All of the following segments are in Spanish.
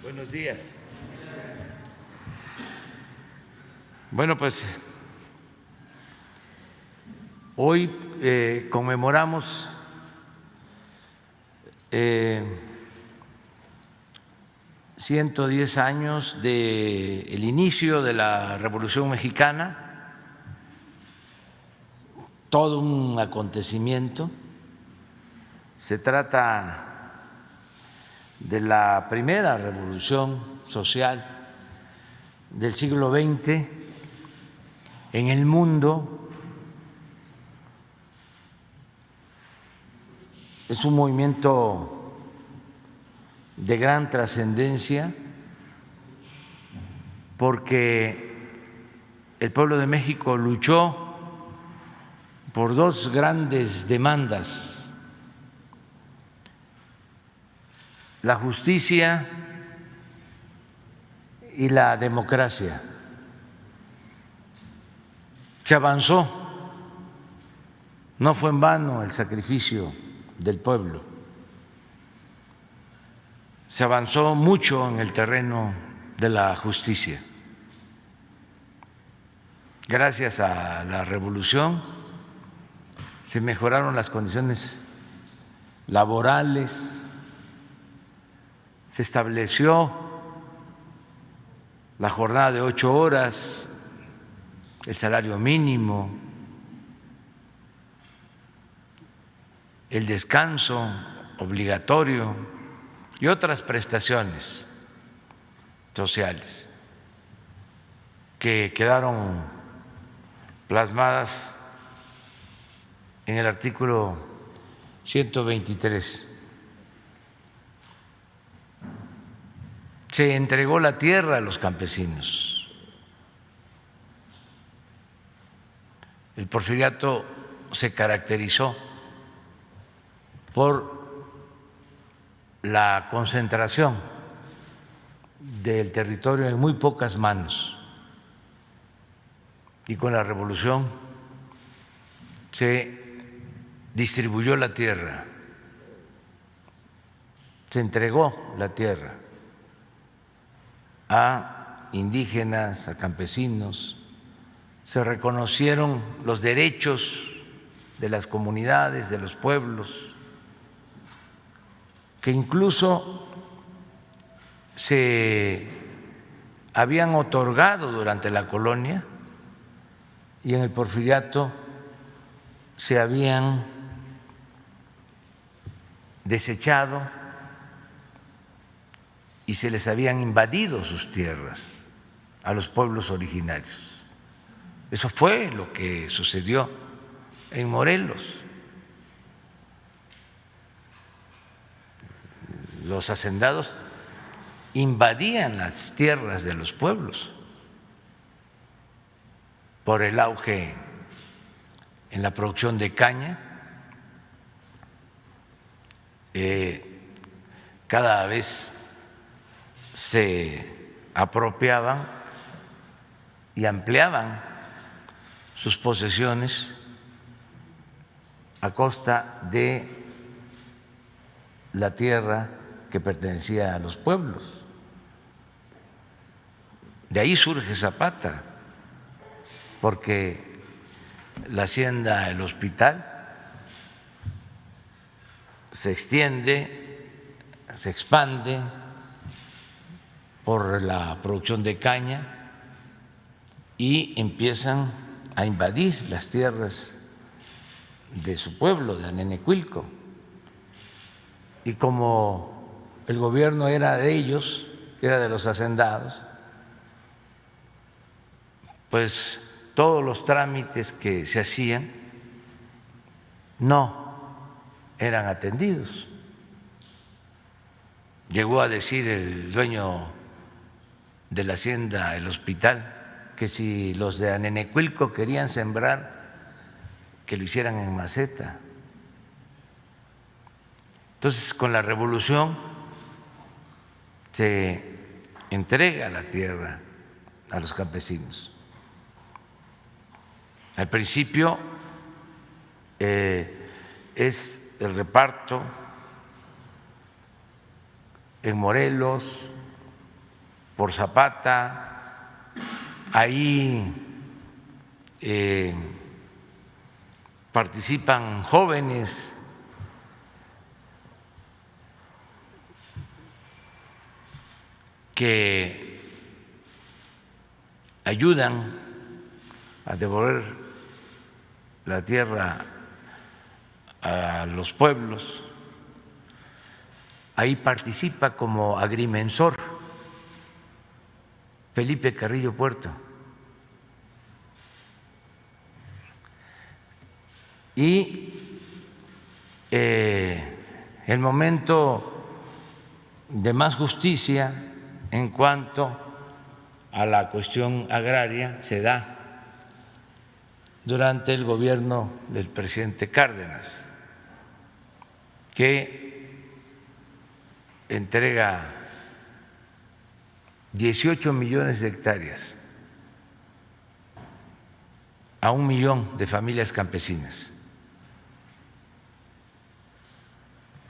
Buenos días. Bueno, pues hoy conmemoramos 110 años del inicio de la Revolución Mexicana, todo un acontecimiento. Se trata de la primera revolución social del siglo XX en el mundo. Es un movimiento de gran trascendencia porque el pueblo de México luchó por dos grandes demandas: la justicia y la democracia. Se avanzó, no fue en vano el sacrificio del pueblo, se avanzó mucho en el terreno de la justicia. Gracias a la revolución se mejoraron las condiciones laborales, se estableció la jornada de 8 horas, el salario mínimo, el descanso obligatorio y otras prestaciones sociales que quedaron plasmadas en el artículo 123. Se entregó la tierra a los campesinos. El porfiriato se caracterizó por la concentración del territorio en muy pocas manos, y con la revolución se distribuyó la tierra, se entregó la tierra a indígenas, a campesinos, se reconocieron los derechos de las comunidades, de los pueblos, que incluso se habían otorgado durante la colonia y en el porfiriato se habían desechado y se les habían invadido sus tierras a los pueblos originarios. Eso fue lo que sucedió en Morelos. Los hacendados invadían las tierras de los pueblos por el auge en la producción de caña. Cada vez se apropiaban y ampliaban sus posesiones a costa de la tierra que pertenecía a los pueblos. De ahí surge Zapata, porque la hacienda El Hospital se extiende, se expande por la producción de caña y empiezan a invadir las tierras de su pueblo, de Anenecuilco. Y como el gobierno era de ellos, era de los hacendados, pues todos los trámites que se hacían no eran atendidos. Llegó a decir el dueño de la hacienda El Hospital que si los de Anenecuilco querían sembrar, que lo hicieran en maceta. Entonces, con la revolución se entrega la tierra a los campesinos. Al principio es el reparto en Morelos por Zapata. Ahí participan jóvenes que ayudan a devolver la tierra a los pueblos. Ahí participa como agrimensor Felipe Carrillo Puerto. Y el momento de más justicia en cuanto a la cuestión agraria se da durante el gobierno del presidente Cárdenas, que entrega 18 millones de hectáreas a 1 millón de familias campesinas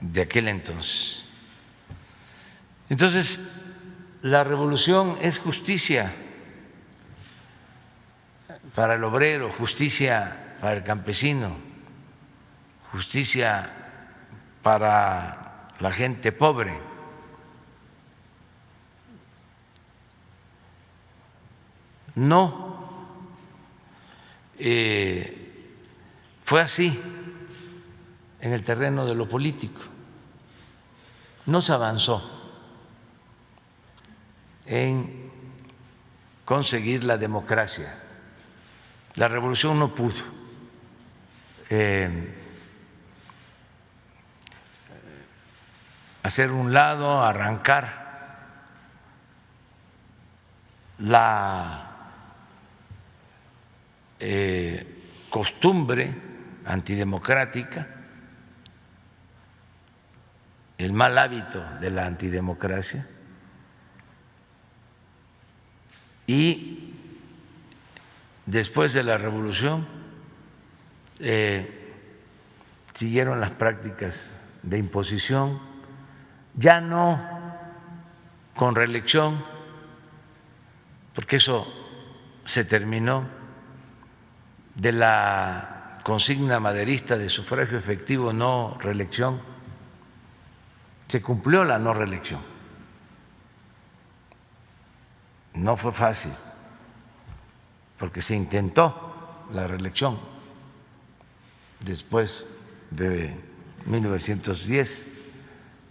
de aquel entonces. Entonces, la revolución es justicia para el obrero, justicia para el campesino, justicia para la gente pobre. No fue así en el terreno de lo político. No se avanzó en conseguir la democracia. La revolución no pudo hacer un lado, arrancar la costumbre antidemocrática, el mal hábito de la antidemocracia, y después de la revolución siguieron las prácticas de imposición, ya no con reelección, porque eso se terminó, de la consigna maderista de sufragio efectivo, no reelección, se cumplió la no reelección. No fue fácil, porque se intentó la reelección después de 1910,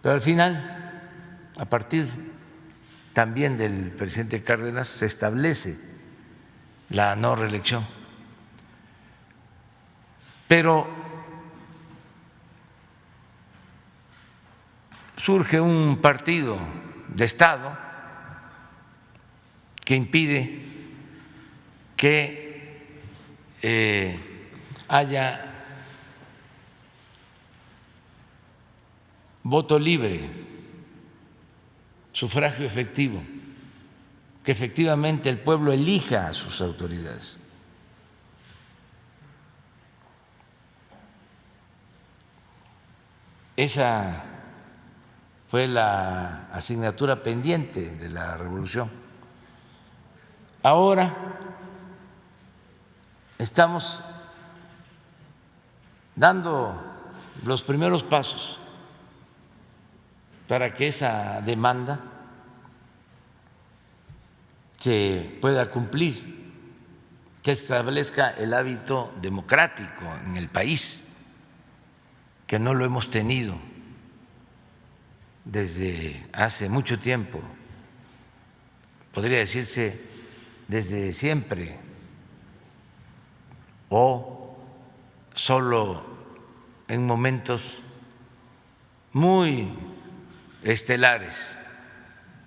pero al final, a partir también del presidente Cárdenas, se establece la no reelección. Pero surge un partido de Estado que impide que haya voto libre, sufragio efectivo, que efectivamente el pueblo elija a sus autoridades. Esa fue la asignatura pendiente de la revolución. Ahora estamos dando los primeros pasos para que esa demanda se pueda cumplir, se establezca el hábito democrático en el país, que no lo hemos tenido desde hace mucho tiempo, podría decirse desde siempre, o solo en momentos muy estelares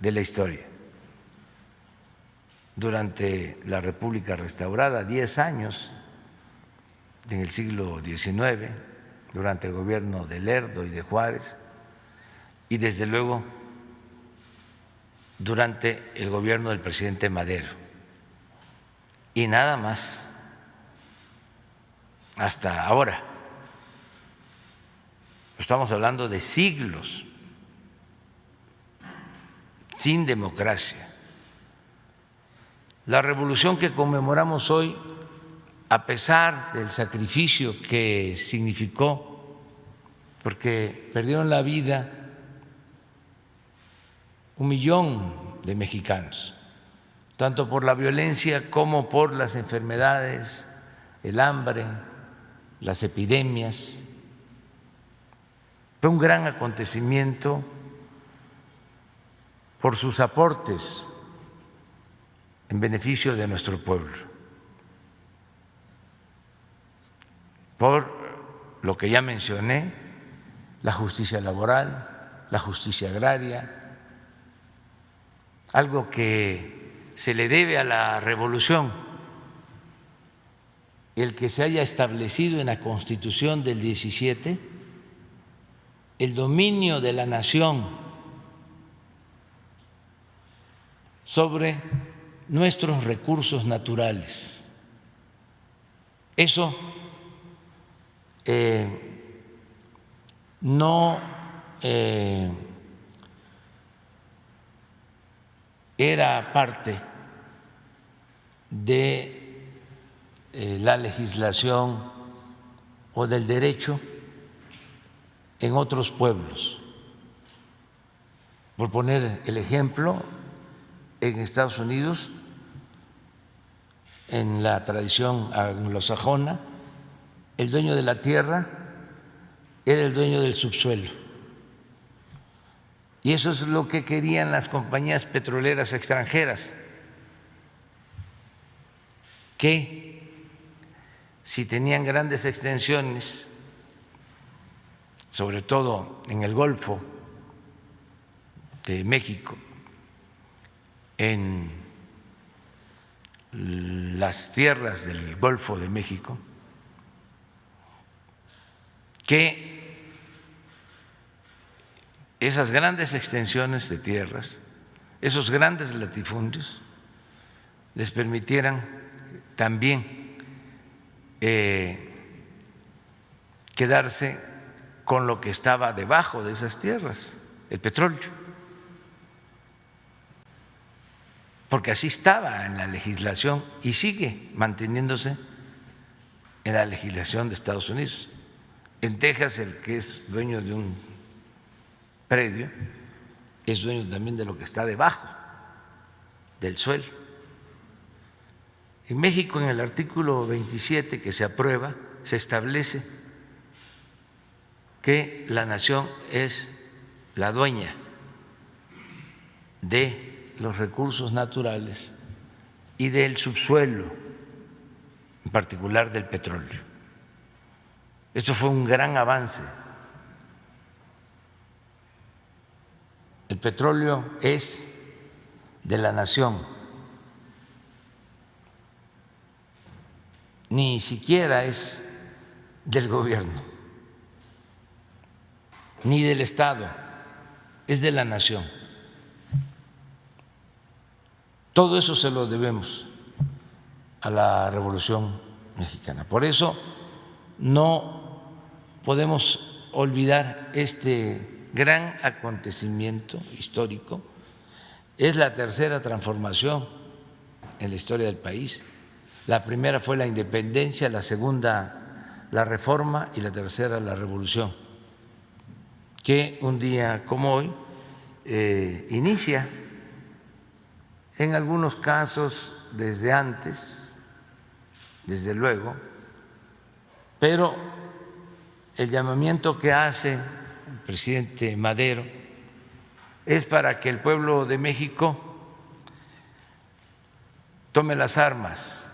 de la historia. Durante la República restaurada, 10 años en el siglo XIX, durante el gobierno de Lerdo y de Juárez, y desde luego durante el gobierno del presidente Madero. Y nada más hasta ahora. Estamos hablando de siglos sin democracia. La revolución que conmemoramos hoy, a pesar del sacrificio que significó, porque perdieron la vida 1 millón de mexicanos, tanto por la violencia como por las enfermedades, el hambre, las epidemias. Fue un gran acontecimiento por sus aportes en beneficio de nuestro pueblo, por lo que ya mencioné, la justicia laboral, la justicia agraria, algo que se le debe a la revolución, el que se haya establecido en la Constitución del 17 el dominio de la nación sobre nuestros recursos naturales. Eso no era parte de la legislación o del derecho en otros pueblos. Por poner el ejemplo, en Estados Unidos, en la tradición anglosajona, el dueño de la tierra era el dueño del subsuelo. Y eso es lo que querían las compañías petroleras extranjeras, que si tenían grandes extensiones, sobre todo en el Golfo de México, en las tierras del Golfo de México, que esas grandes extensiones de tierras, esos grandes latifundios, les permitieran también que quedarse con lo que estaba debajo de esas tierras, el petróleo, porque así estaba en la legislación y sigue manteniéndose en la legislación de Estados Unidos. En Texas, el que es dueño de un predio es dueño también de lo que está debajo del suelo. En México, en el artículo 27 que se aprueba, se establece que la nación es la dueña de los recursos naturales y del subsuelo, en particular del petróleo. Esto fue un gran avance. El petróleo es de la nación, ni siquiera es del gobierno, ni del Estado, es de la nación. Todo eso se lo debemos a la Revolución Mexicana. Por eso no podemos olvidar este gran acontecimiento histórico. Es la tercera transformación en la historia del país. La primera fue la independencia, la segunda la reforma y la tercera la revolución, que un día como hoy inicia, en algunos casos desde antes, desde luego, pero el llamamiento que hace el presidente Madero es para que el pueblo de México tome las armas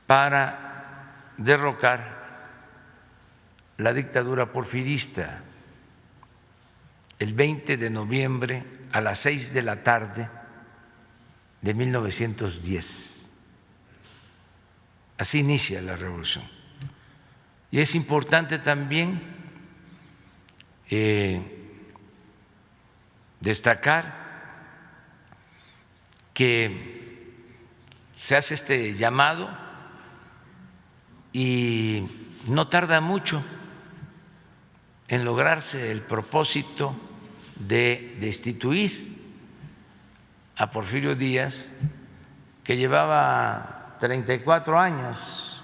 para derrocar la dictadura porfirista el 20 de noviembre a las 6 de la tarde de 1910. Así inicia la revolución. Y es importante también destacar que se hace este llamado y no tarda mucho en lograrse el propósito de destituir a Porfirio Díaz, que llevaba 34 años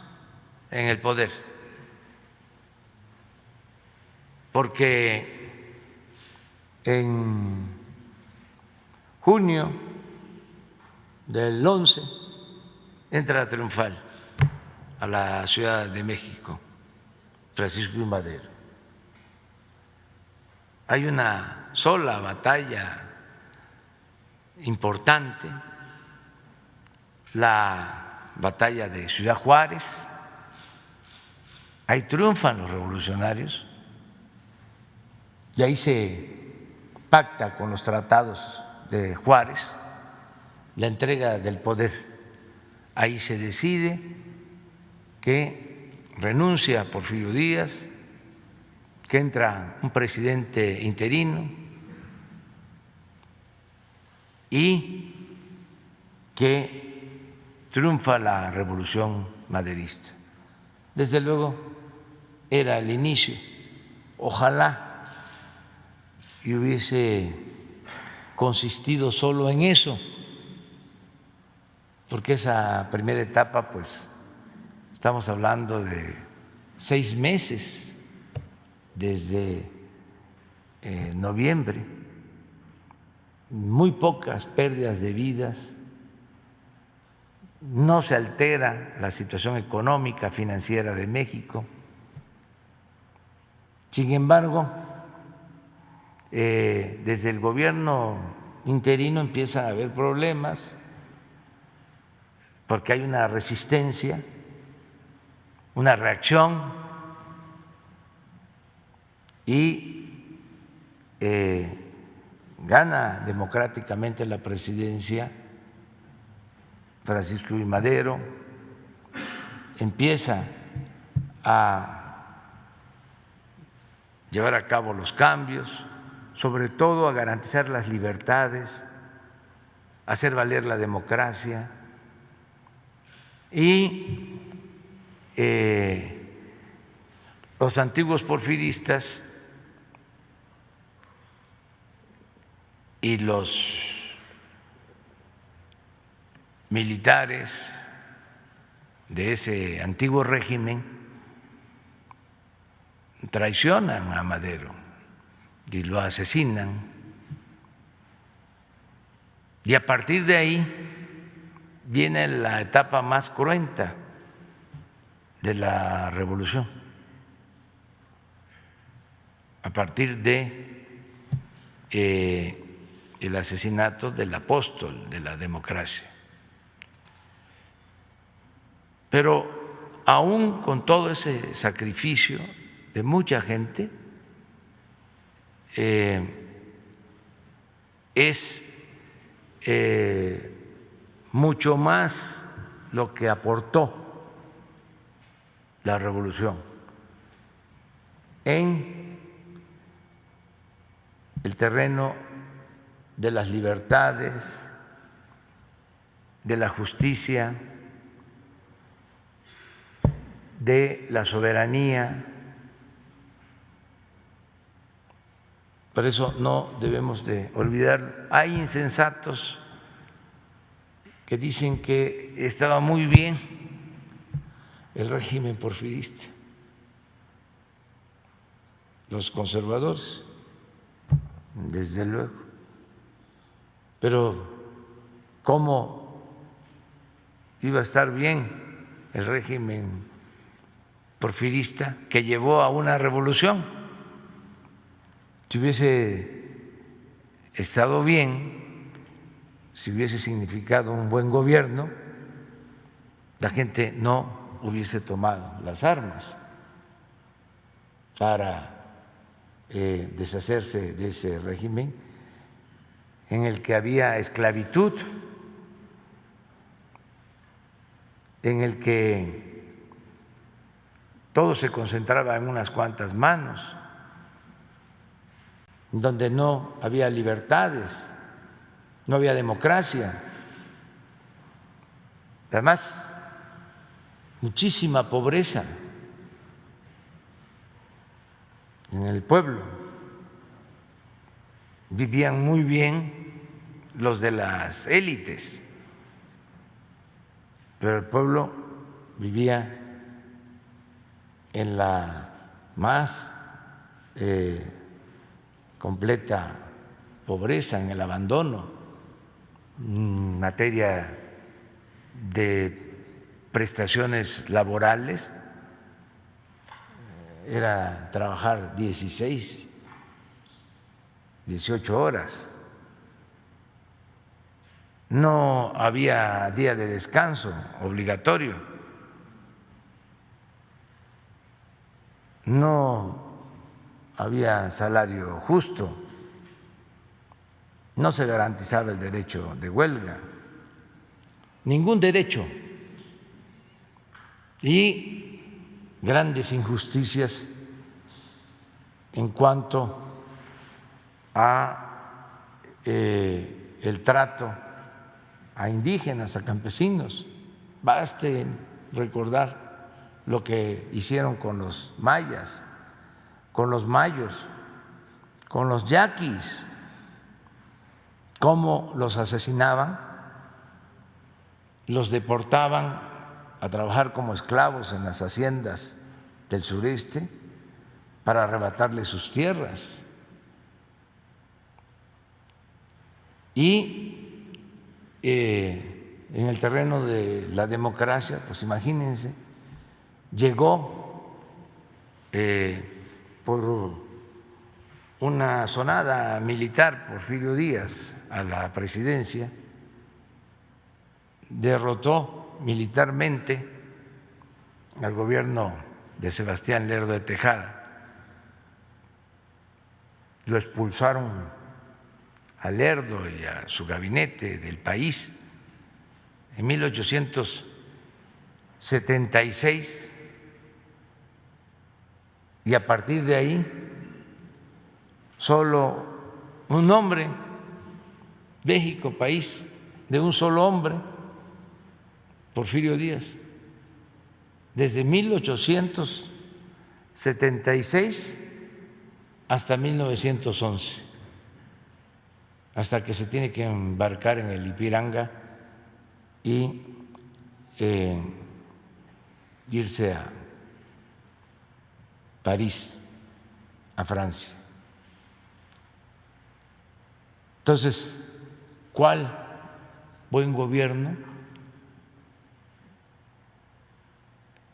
en el poder, porque en junio del 11 entra triunfal a la Ciudad de México Francisco I. Madero. Hay una sola batalla importante, la batalla de Ciudad Juárez. Ahí triunfan los revolucionarios y ahí se pacta con los tratados de Juárez la entrega del poder. Ahí se decide que renuncia Porfirio Díaz, que entra un presidente interino y que triunfa la revolución maderista. Desde luego era el inicio. Ojalá y hubiese consistido solo en eso, porque esa primera etapa, pues, estamos hablando de 6 meses desde noviembre, muy pocas pérdidas de vidas, no se altera la situación económica, financiera de México. Sin embargo, desde el gobierno interino empiezan a haber problemas porque hay una resistencia, una reacción, y gana democráticamente la presidencia Francisco I. Madero, empieza a llevar a cabo los cambios, sobre todo a garantizar las libertades, a hacer valer la democracia y los antiguos porfiristas y los militares de ese antiguo régimen traicionan a Madero y lo asesinan. Y a partir de ahí viene la etapa más cruenta de la revolución, a partir de el asesinato del apóstol de la democracia. Pero aún con todo ese sacrificio de mucha gente, es mucho más lo que aportó la revolución en el terreno de las libertades, de la justicia, de la soberanía. Por eso no debemos de olvidar. Hay insensatos que dicen que estaba muy bien el régimen porfirista, los conservadores, desde luego, pero ¿cómo iba a estar bien el régimen porfirista que llevó a una revolución? Si hubiese estado bien, si hubiese significado un buen gobierno, la gente no hubiese tomado las armas para deshacerse de ese régimen en el que había esclavitud, en el que todo se concentraba en unas cuantas manos, donde no había libertades, no había democracia. Además, muchísima pobreza en el pueblo. Vivían muy bien los de las élites, pero el pueblo vivía en la más completa pobreza, en el abandono, en materia de prestaciones laborales. Era trabajar 16, 18 horas. No había día de descanso obligatorio. No había salario justo. No se garantizaba el derecho de huelga. Ningún derecho. Y grandes injusticias en cuanto a el trato a indígenas, a campesinos. Baste recordar lo que hicieron con los mayas, con los mayos, con los yaquis, cómo los asesinaban, los deportaban a trabajar como esclavos en las haciendas del sureste para arrebatarles sus tierras. Y en el terreno de la democracia, pues imagínense, llegó por una sonada militar Porfirio Díaz a la presidencia, derrotó militarmente al gobierno de Sebastián Lerdo de Tejada, lo expulsaron a Lerdo y a su gabinete del país en 1876, y a partir de ahí solo un hombre, México, país de un solo hombre, Porfirio Díaz, desde 1876 1976 hasta 1911, hasta que se tiene que embarcar en el Ipiranga y irse a París, a Francia. Entonces, ¿cuál buen gobierno?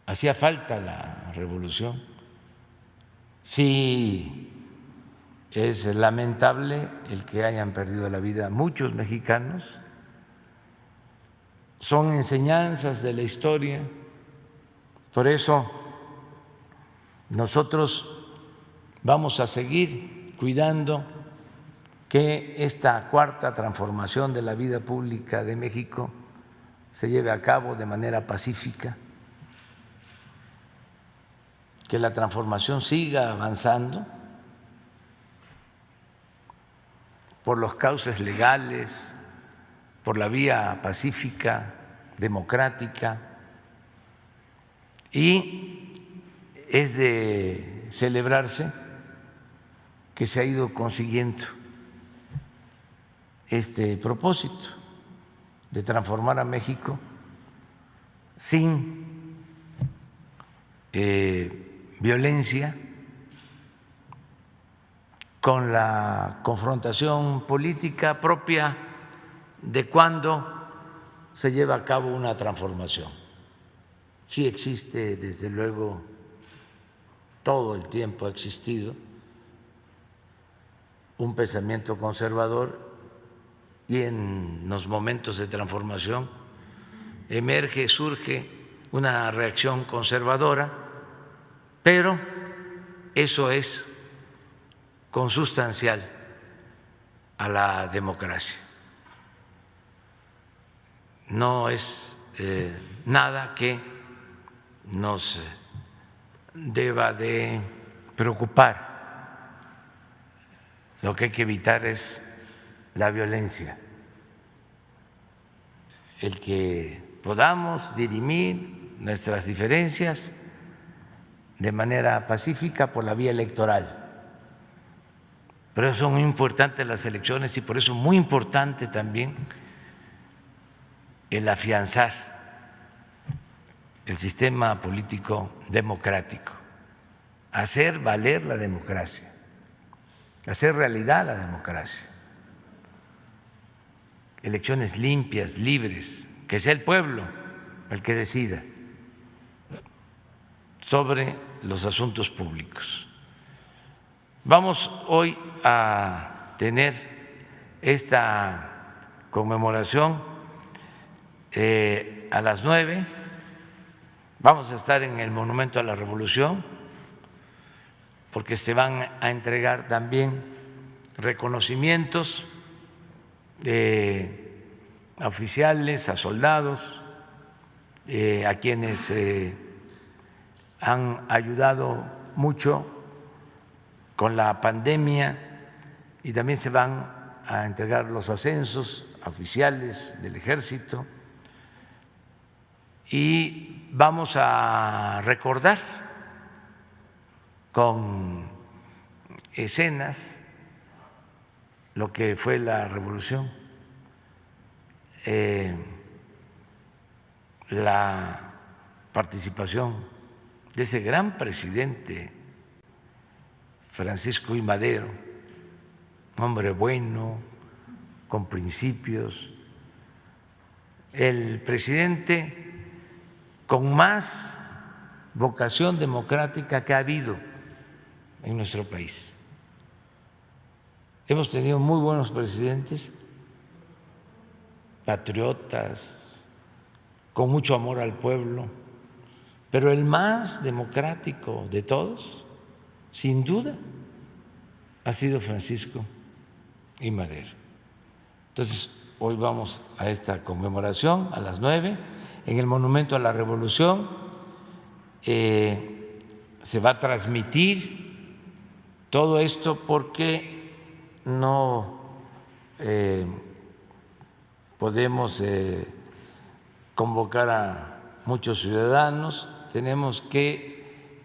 Hacía falta la revolución. Sí, es lamentable el que hayan perdido la vida muchos mexicanos. Son enseñanzas de la historia. Por eso nosotros vamos a seguir cuidando que esta cuarta transformación de la vida pública de México se lleve a cabo de manera pacífica, que la transformación siga avanzando por los cauces legales, por la vía pacífica, democrática, y es de celebrarse que se ha ido consiguiendo este propósito de transformar a México sin violencia, con la confrontación política propia de cuando se lleva a cabo una transformación. Sí existe, desde luego, todo el tiempo ha existido un pensamiento conservador y en los momentos de transformación emerge, surge una reacción conservadora, pero eso es consustancial a la democracia. No es nada que nos deba de preocupar. Lo que hay que evitar es la violencia, el que podamos dirimir nuestras diferencias de manera pacífica por la vía electoral. Por eso son muy importantes las elecciones y por eso muy importante también el afianzar el sistema político democrático, hacer valer la democracia, hacer realidad la democracia. Elecciones limpias, libres, que sea el pueblo el que decida sobre los asuntos públicos. Vamos hoy a tener esta conmemoración a las 9. Vamos a estar en el Monumento a la Revolución porque se van a entregar también reconocimientos a oficiales, a soldados, a quienes han ayudado mucho con la pandemia, y también se van a entregar los ascensos a oficiales del Ejército, y vamos a recordar con escenas lo que fue la revolución, la participación de ese gran presidente Francisco I. Madero, hombre bueno, con principios, el presidente con más vocación democrática que ha habido en nuestro país. Hemos tenido muy buenos presidentes, patriotas, con mucho amor al pueblo, pero el más democrático de todos, sin duda, ha sido Francisco I. Madero. Entonces, hoy vamos a esta conmemoración a las 9 en el Monumento a la Revolución. Se va a transmitir todo esto porque no podemos convocar a muchos ciudadanos, tenemos que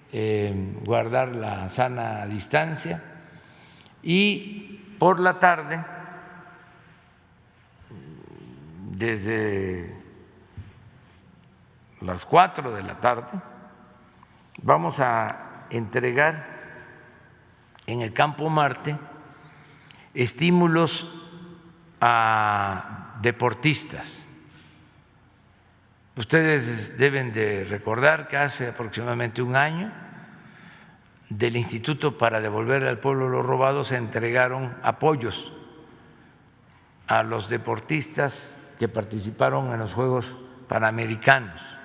guardar la sana distancia, y por la tarde, desde las 4 de la tarde, vamos a entregar en el Campo Marte estímulos a deportistas. Ustedes deben de recordar que hace aproximadamente un año del Instituto para Devolverle al Pueblo lo Robado se entregaron apoyos a los deportistas que participaron en los Juegos Panamericanos.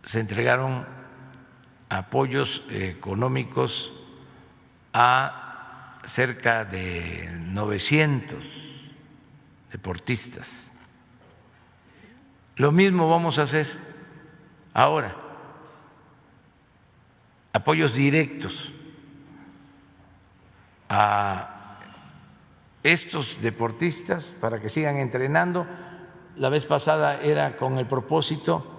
Se entregaron apoyos económicos a cerca de 900 deportistas. Lo mismo vamos a hacer ahora, apoyos directos a estos deportistas para que sigan entrenando. La vez pasada era con el propósito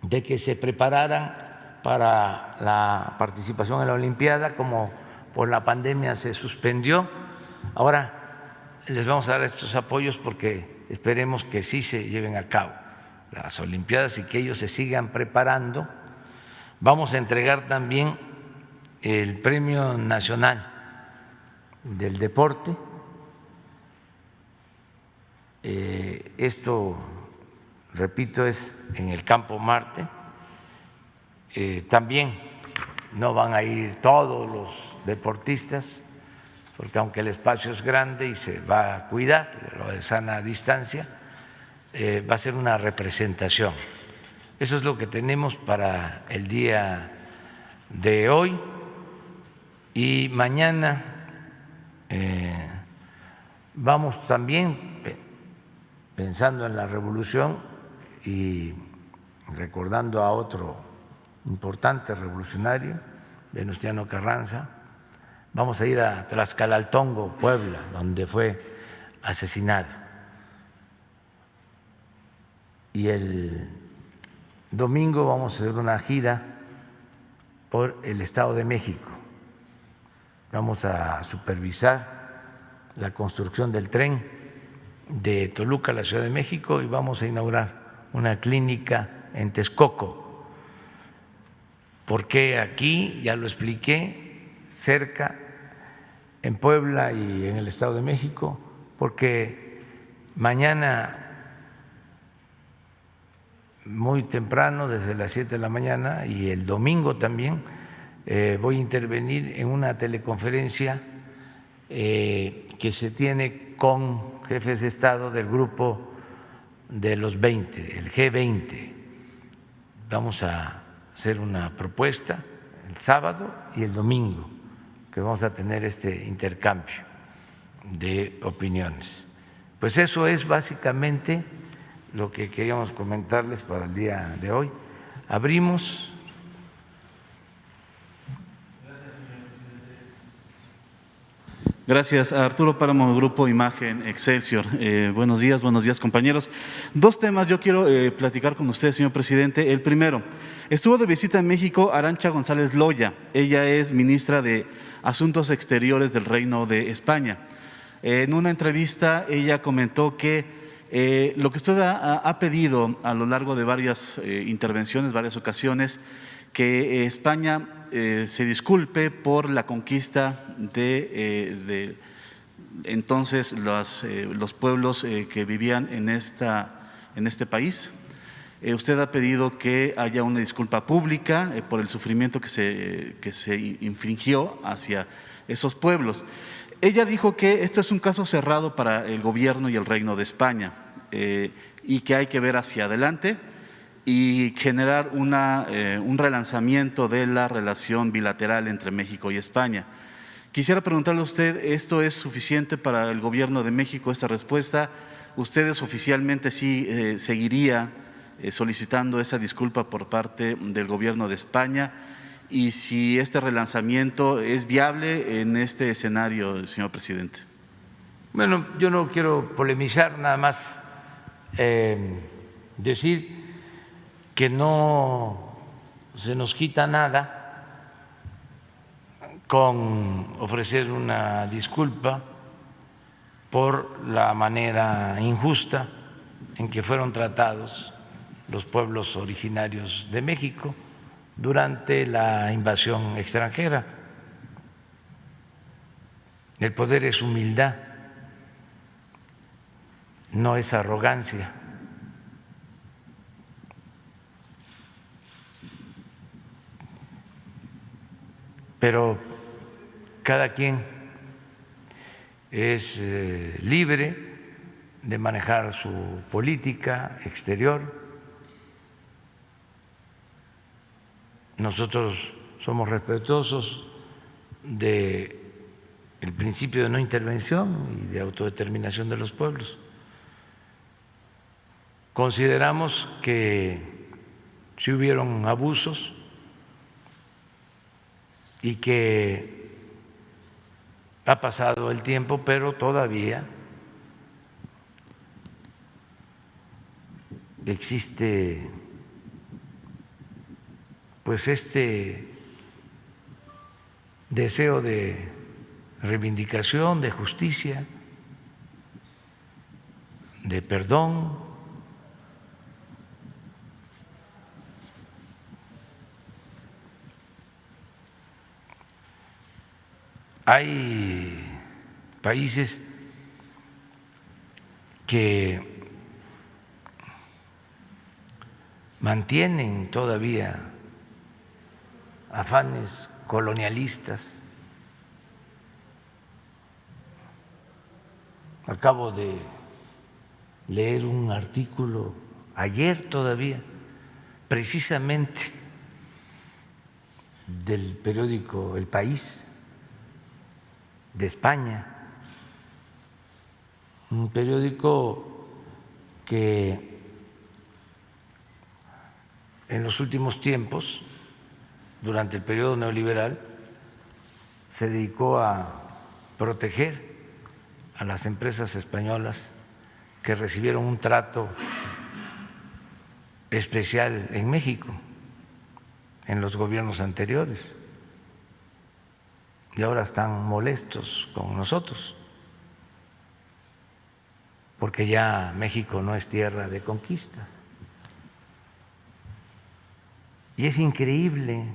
de que se prepararan para la participación en la Olimpiada. Como por la pandemia se suspendió, ahora les vamos a dar estos apoyos porque esperemos que sí se lleven a cabo las Olimpiadas y que ellos se sigan preparando. Vamos a entregar también el Premio Nacional del Deporte. Esto, repito, es en el Campo Marte. También no van a ir todos los deportistas, porque aunque el espacio es grande y se va a cuidar lo de sana distancia, va a ser una representación. Eso es lo que tenemos para el día de hoy. Y mañana vamos también, pensando en la revolución y recordando a otro importante revolucionario, Venustiano Carranza, vamos a ir a Tlaxcalaltongo, Puebla, donde fue asesinado. Y el domingo vamos a hacer una gira por el Estado de México. Vamos a supervisar la construcción del tren de Toluca a la Ciudad de México y vamos a inaugurar una clínica en Texcoco. Porque aquí, ya lo expliqué, cerca, en Puebla y en el Estado de México, porque mañana muy temprano, desde las 7 de la mañana, y el domingo también, voy a intervenir en una teleconferencia que se tiene con jefes de Estado del grupo de los 20, el G20. Vamos a hacer una propuesta el sábado y el domingo, que vamos a tener este intercambio de opiniones. Pues eso es básicamente lo que queríamos comentarles para el día de hoy. Abrimos. Gracias. Arturo Páramo, Grupo Imagen Excelsior. Buenos días compañeros. Dos temas yo quiero platicar con usted, señor presidente. El primero, estuvo de visita en México Arantxa González Loya. Ella es ministra de Asuntos Exteriores del Reino de España. En una entrevista ella comentó que lo que usted ha pedido a lo largo de varias intervenciones, varias ocasiones, que España se disculpe por la conquista de entonces los pueblos que vivían en este país. Usted ha pedido que haya una disculpa pública por el sufrimiento que se infringió hacia esos pueblos. Ella dijo que esto es un caso cerrado para el gobierno y el Reino de España y que hay que ver hacia adelante y generar un relanzamiento de la relación bilateral entre México y España. Quisiera preguntarle a usted, ¿esto es suficiente para el gobierno de México, esta respuesta? ¿Ustedes oficialmente sí seguiría solicitando esa disculpa por parte del gobierno de España? Y si este relanzamiento es viable en este escenario, señor presidente. Bueno, yo no quiero polemizar, nada más decir que no se nos quita nada con ofrecer una disculpa por la manera injusta en que fueron tratados los pueblos originarios de México durante la invasión extranjera. El poder es humildad, no es arrogancia. Pero cada quien es libre de manejar su política exterior. Nosotros somos respetuosos del principio de no intervención y de autodeterminación de los pueblos. Consideramos que sí hubieron abusos y que ha pasado el tiempo, pero todavía existe pues este deseo de reivindicación, de justicia, de perdón. Hay países que mantienen todavía afanes colonialistas. Acabo de leer un artículo ayer todavía, precisamente del periódico El País de España, un periódico que en los últimos tiempos, durante el periodo neoliberal, se dedicó a proteger a las empresas españolas que recibieron un trato especial en México, en los gobiernos anteriores, y ahora están molestos con nosotros, porque ya México no es tierra de conquista. Y es increíble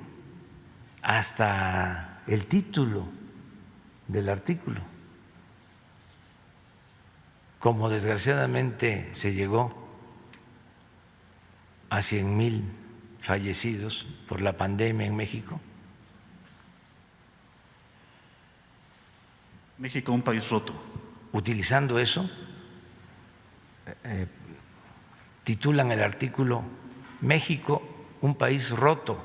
hasta el título del artículo. Como desgraciadamente se llegó a 100,000 fallecidos por la pandemia en México. México, un país roto. Utilizando eso, titulan el artículo México, un país roto.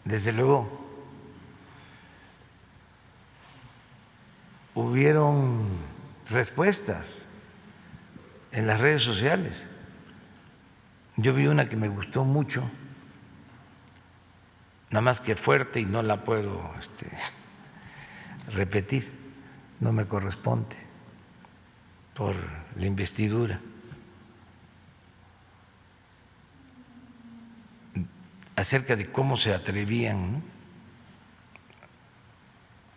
Desde luego, hubieron respuestas en las redes sociales. Yo vi una que me gustó mucho, nada más que fuerte y no la puedo repetir, no me corresponde por la investidura. Acerca de cómo se atrevían, ¿no?,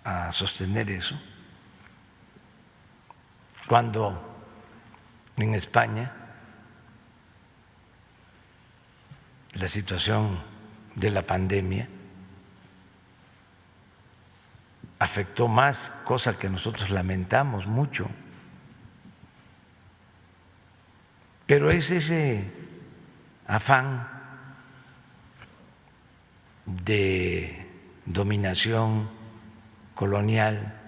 a sostener eso, cuando en España la situación de la pandemia afectó más, cosa que nosotros lamentamos mucho, pero es ese afán de dominación colonial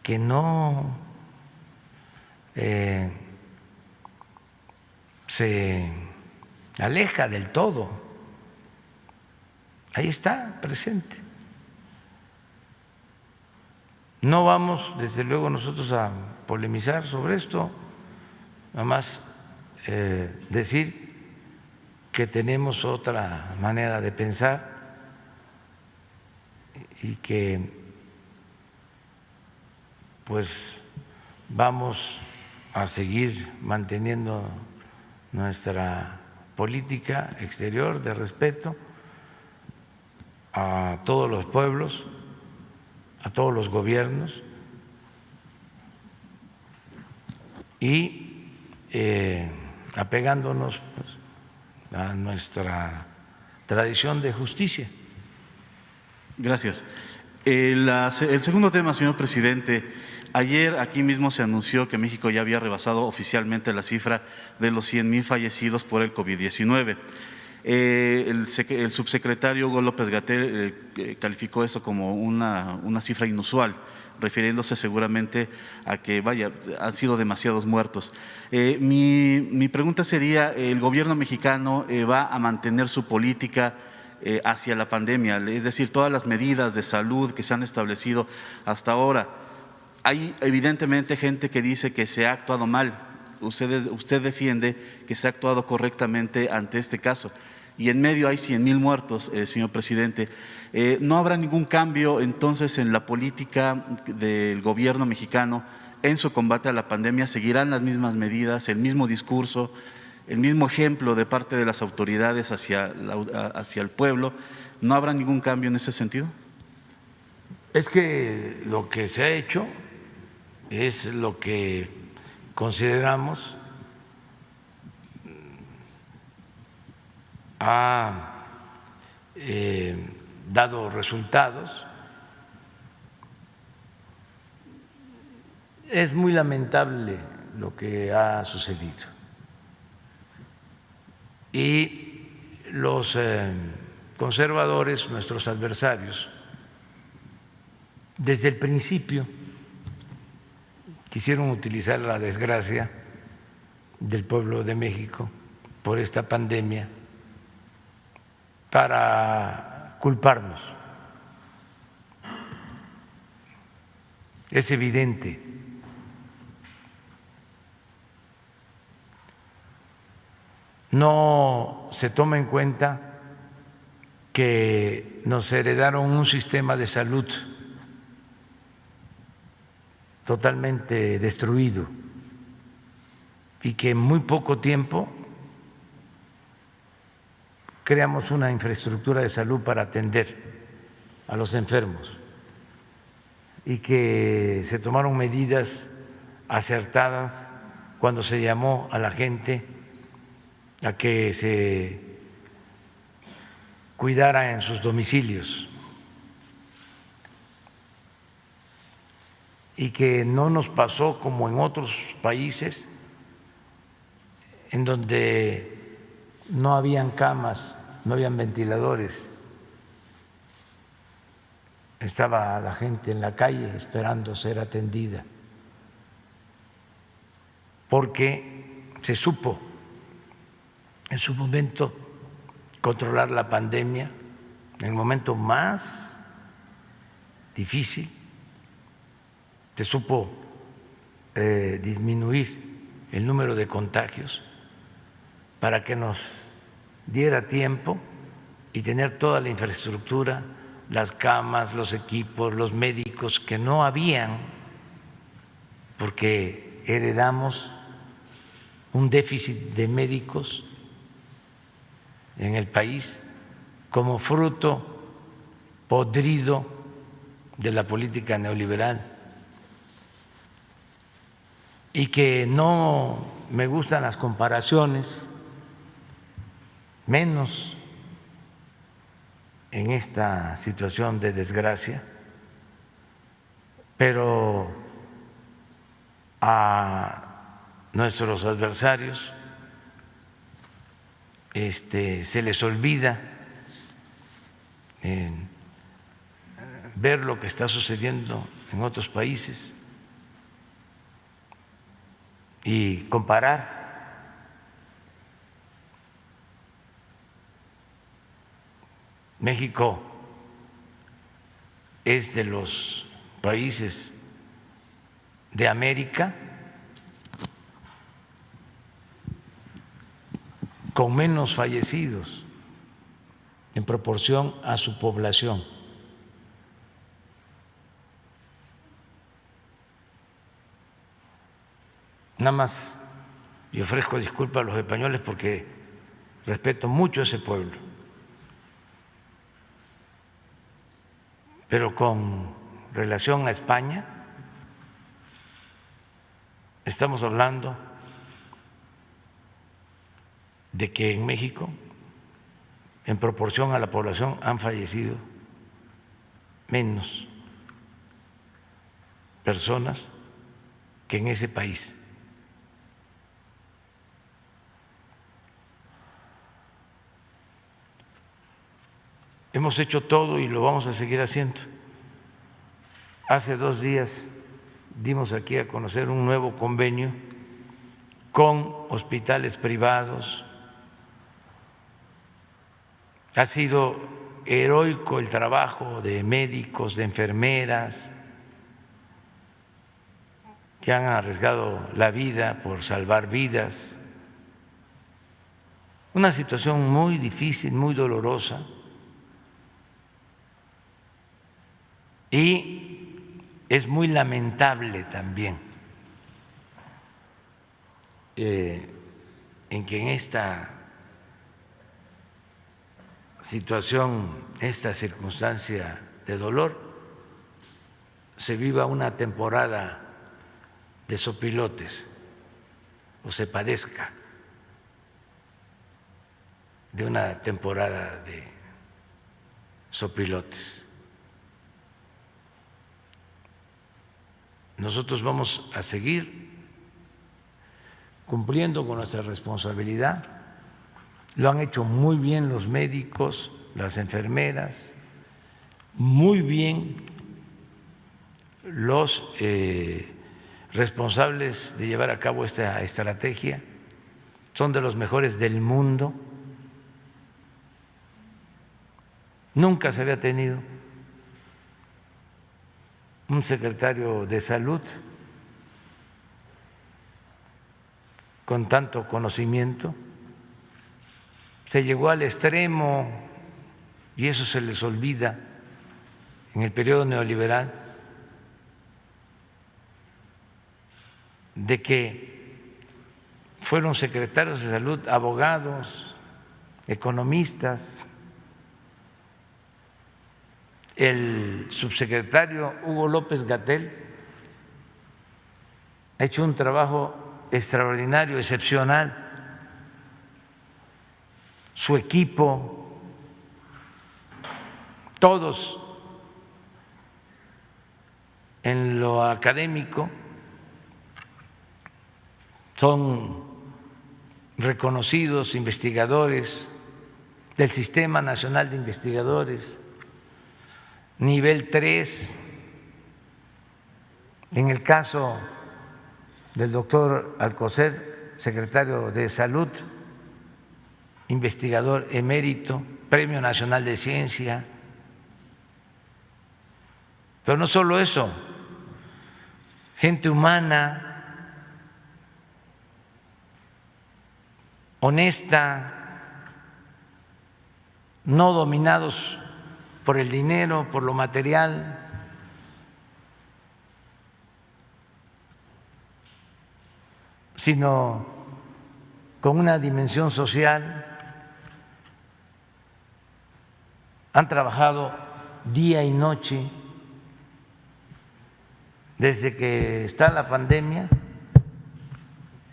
que no se aleja del todo, ahí está presente. No vamos, desde luego, nosotros a polemizar sobre esto, nada más decir que tenemos otra manera de pensar y que pues vamos a seguir manteniendo nuestra política exterior de respeto a todos los pueblos, a todos los gobiernos y apegándonos pues, a nuestra tradición de justicia. Gracias. El segundo tema, señor presidente. Ayer aquí mismo se anunció que México ya había rebasado oficialmente la cifra de los 100,000 fallecidos por el COVID-19. El subsecretario Hugo López-Gatell calificó esto como una cifra inusual, refiriéndose seguramente a que, vaya, han sido demasiados muertos. Mi pregunta sería, ¿el gobierno mexicano va a mantener su política hacia la pandemia? Es decir, todas las medidas de salud que se han establecido hasta ahora. Hay evidentemente gente que dice que se ha actuado mal. Usted defiende que se ha actuado correctamente ante este caso. Y en medio hay 100,000 muertos, señor presidente. ¿No habrá ningún cambio entonces en la política del gobierno mexicano en su combate a la pandemia? ¿Seguirán las mismas medidas, el mismo discurso, el mismo ejemplo de parte de las autoridades hacia el pueblo? ¿No habrá ningún cambio en ese sentido? Es que lo que se ha hecho es lo que consideramos ha dado resultados. Es muy lamentable lo que ha sucedido y los conservadores, nuestros adversarios, desde el principio quisieron utilizar la desgracia del pueblo de México por esta pandemia para culparnos. Es evidente. No se toma en cuenta que nos heredaron un sistema de salud totalmente destruido y que en muy poco tiempo creamos una infraestructura de salud para atender a los enfermos y que se tomaron medidas acertadas cuando se llamó a la gente a que se cuidara en sus domicilios y que no nos pasó como en otros países en donde no habían camas, no habían ventiladores, estaba la gente en la calle esperando ser atendida, porque se supo en su momento controlar la pandemia, en el momento más difícil, se supo disminuir el número de contagios para que nos diera tiempo y tener toda la infraestructura, las camas, los equipos, los médicos que no habían, porque heredamos un déficit de médicos en el país como fruto podrido de la política neoliberal. Y que no me gustan las comparaciones, menos en esta situación de desgracia, pero a nuestros adversarios se les olvida ver lo que está sucediendo en otros países y comparar. México es de los países de América con menos fallecidos en proporción a su población. nada más y ofrezco disculpas a los españoles porque respeto mucho a ese pueblo, pero con relación a España estamos hablando de que en México, en proporción a la población, han fallecido menos personas que en ese país. Hemos hecho todo y lo vamos a seguir haciendo. Hace 2 días dimos aquí a conocer un nuevo convenio con hospitales privados. Ha sido heroico el trabajo de médicos, de enfermeras, que han arriesgado la vida por salvar vidas. Una situación muy difícil, muy dolorosa. Y es muy lamentable también en que en esta situación, esta circunstancia de dolor, se viva una temporada de sopilotes o se padezca de una temporada de sopilotes. Nosotros vamos a seguir cumpliendo con nuestra responsabilidad. Lo han hecho muy bien los médicos, las enfermeras, muy bien los responsables de llevar a cabo esta estrategia. Son de los mejores del mundo. Nunca se había tenido un secretario de salud con tanto conocimiento. Se llegó al extremo, y eso se les olvida en el periodo neoliberal, de que fueron secretarios de salud abogados, economistas. El subsecretario Hugo López-Gatell ha hecho un trabajo extraordinario, excepcional. Su equipo, todos en lo académico son reconocidos investigadores del Sistema Nacional de Investigadores, nivel 3. En el caso del doctor Alcocer, secretario de Salud, investigador emérito, Premio Nacional de Ciencia. Pero no solo eso, gente humana, honesta, no dominados por el dinero, por lo material. Sino con una dimensión social. Han trabajado día y noche desde que está la pandemia.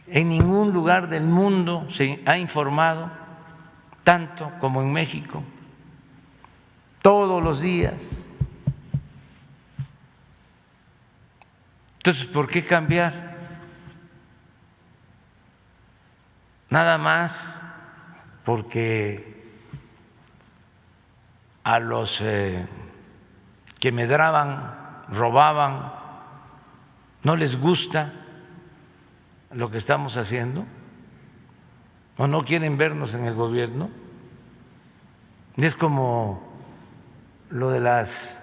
En ningún lugar del mundo se ha informado tanto como en México. Todos los días. Entonces, ¿por qué cambiar? Nada más porque a los que medraban, robaban, no les gusta lo que estamos haciendo o no quieren vernos en el gobierno. Es como lo de las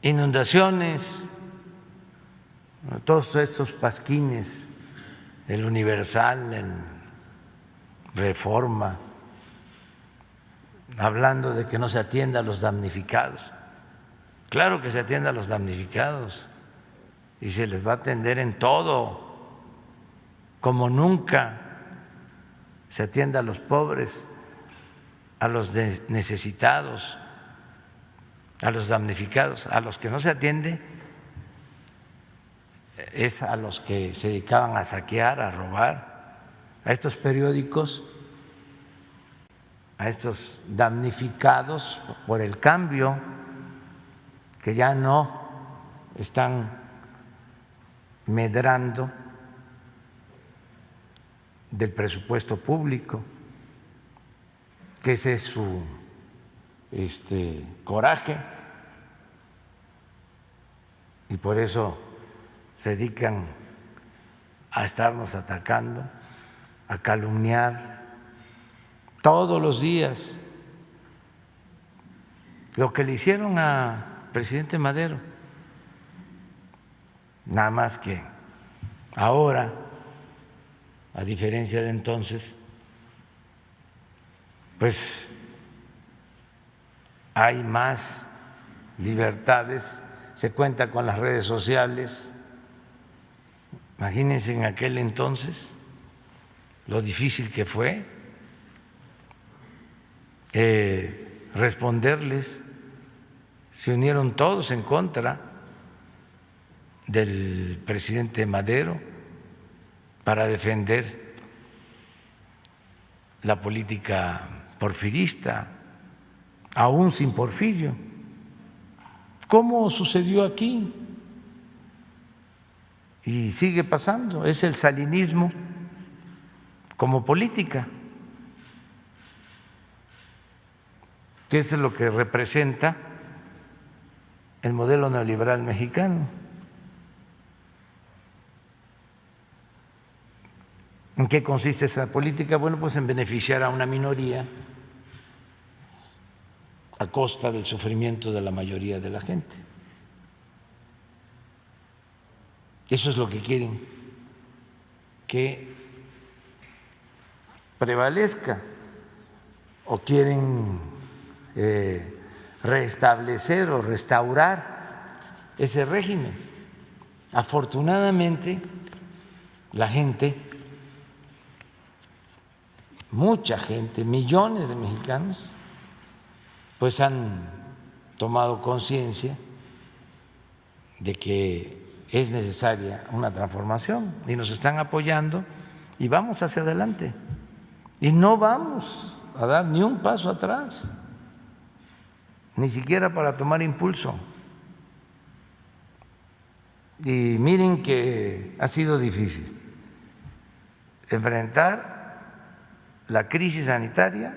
inundaciones, todos estos pasquines, el Universal, el Reforma, hablando de que no se atienda a los damnificados. Claro que se atienda a los damnificados y se les va a atender en todo, como nunca se atiende a los pobres, a los necesitados, a los damnificados. A los que no se atiende es a los que se dedicaban a saquear, a robar, a estos periódicos, a estos damnificados por el cambio, que ya no están medrando del presupuesto público, que ese es su coraje, y por eso se dedican a estarnos atacando, a calumniar todos los días. Lo que le hicieron al presidente Madero, nada más que ahora, a diferencia de entonces, pues hay más libertades, se cuenta con las redes sociales. Imagínense en aquel entonces lo difícil que fue responderles. Se unieron todos en contra del presidente Madero para defender la política porfirista, aún sin Porfirio. ¿Cómo sucedió aquí? Y sigue pasando, es el salinismo como política, que es lo que representa el modelo neoliberal mexicano. ¿En qué consiste esa política? Bueno, pues en beneficiar a una minoría a costa del sufrimiento de la mayoría de la gente. Eso es lo que quieren que prevalezca, o quieren restablecer o restaurar ese régimen. Afortunadamente, la gente, mucha gente, millones de mexicanos, pues han tomado conciencia de que es necesaria una transformación y nos están apoyando, y vamos hacia adelante y no vamos a dar ni un paso atrás, ni siquiera para tomar impulso. Y miren que ha sido difícil enfrentar la crisis sanitaria,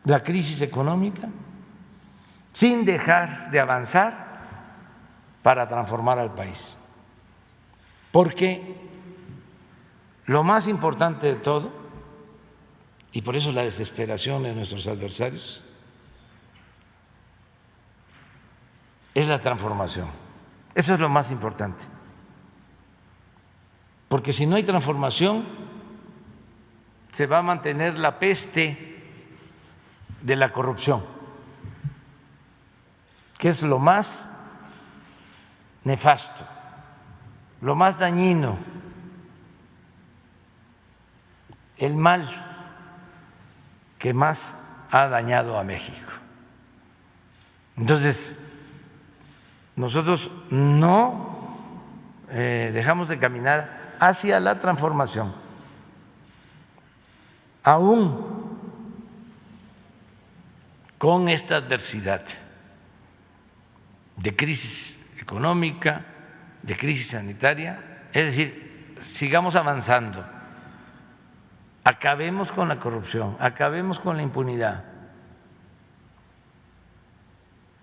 la crisis económica, sin dejar de avanzar para transformar al país. Porque lo más importante de todo, y por eso la desesperación de nuestros adversarios, es la transformación. Eso es lo más importante. Porque si no hay transformación, se va a mantener la peste de la corrupción, que es lo más nefasto, lo más dañino, el mal que más ha dañado a México. Entonces, nosotros no dejamos de caminar hacia la transformación, aún con esta adversidad de crisis económica, de crisis sanitaria. Es decir, sigamos avanzando, acabemos con la corrupción, acabemos con la impunidad,